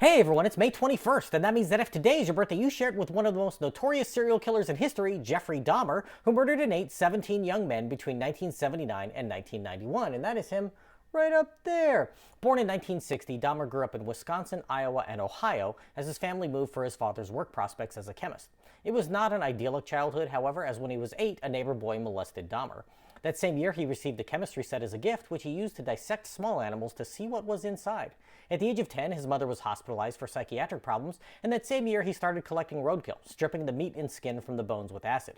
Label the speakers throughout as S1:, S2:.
S1: Hey everyone, it's May 21st, and that means that if today is your birthday, you share it with one of the most notorious serial killers in history, Jeffrey Dahmer, who murdered and ate 17 young men between 1979 and 1991, and that is him right up there. Born in 1960, Dahmer grew up in Wisconsin, Iowa, and Ohio as his family moved for his father's work prospects as a chemist. It was not an idyllic childhood, however, as when he was 8, a neighbor boy molested Dahmer. That same year, he received a chemistry set as a gift, which he used to dissect small animals to see what was inside. At the age of 10, his mother was hospitalized for psychiatric problems, and that same year he started collecting roadkill, stripping the meat and skin from the bones with acid.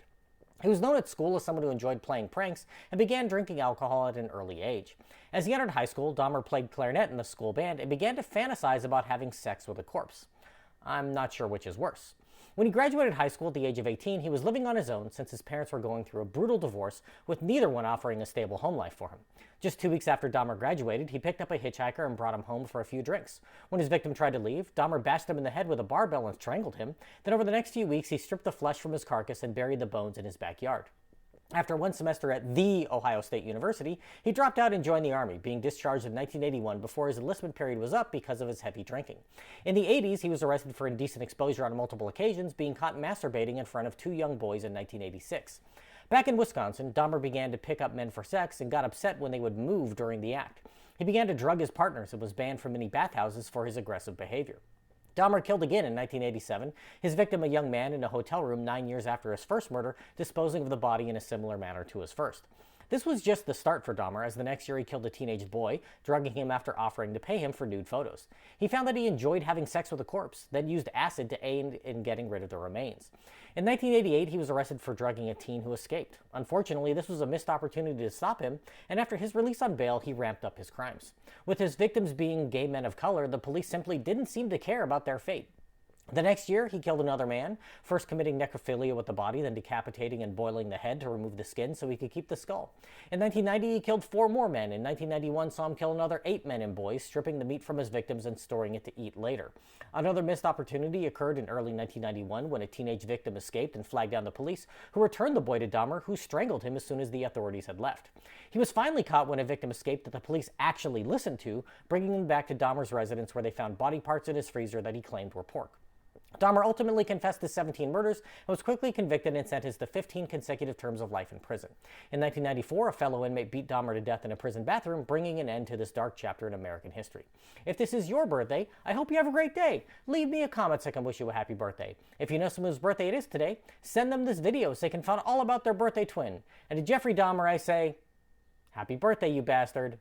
S1: He was known at school as someone who enjoyed playing pranks and began drinking alcohol at an early age. As he entered high school, Dahmer played clarinet in the school band and began to fantasize about having sex with a corpse. I'm not sure which is worse. When he graduated high school at the age of 18, he was living on his own since his parents were going through a brutal divorce, with neither one offering a stable home life for him. Just 2 weeks after Dahmer graduated, he picked up a hitchhiker and brought him home for a few drinks. When his victim tried to leave, Dahmer bashed him in the head with a barbell and strangled him. Then over the next few weeks, he stripped the flesh from his carcass and buried the bones in his backyard. After one semester at The Ohio State University, he dropped out and joined the Army, being discharged in 1981 before his enlistment period was up because of his heavy drinking. In the 80s, he was arrested for indecent exposure on multiple occasions, being caught masturbating in front of 2 young boys in 1986. Back in Wisconsin, Dahmer began to pick up men for sex and got upset when they would move during the act. He began to drug his partners and was banned from many bathhouses for his aggressive behavior. Dahmer killed again in 1987, his victim a young man in a hotel room 9 years after his first murder, disposing of the body in a similar manner to his first. This was just the start for Dahmer, as the next year he killed a teenage boy, drugging him after offering to pay him for nude photos. He found that he enjoyed having sex with a corpse, then used acid to aid in getting rid of the remains. In 1988, he was arrested for drugging a teen who escaped. Unfortunately, this was a missed opportunity to stop him, and after his release on bail, he ramped up his crimes. With his victims being gay men of color, the police simply didn't seem to care about their fate. The next year, he killed another man, first committing necrophilia with the body, then decapitating and boiling the head to remove the skin so he could keep the skull. In 1990, he killed 4 more men. In 1991, saw him kill another 8 men and boys, stripping the meat from his victims and storing it to eat later. Another missed opportunity occurred in early 1991 when a teenage victim escaped and flagged down the police, who returned the boy to Dahmer, who strangled him as soon as the authorities had left. He was finally caught when a victim escaped that the police actually listened to, bringing him back to Dahmer's residence where they found body parts in his freezer that he claimed were pork. Dahmer ultimately confessed to 17 murders and was quickly convicted and sentenced to 15 consecutive terms of life in prison. In 1994, a fellow inmate beat Dahmer to death in a prison bathroom, bringing an end to this dark chapter in American history. If this is your birthday, I hope you have a great day. Leave me a comment so I can wish you a happy birthday. If you know someone whose birthday it is today, send them this video so they can find all about their birthday twin. And to Jeffrey Dahmer, I say, happy birthday, you bastard.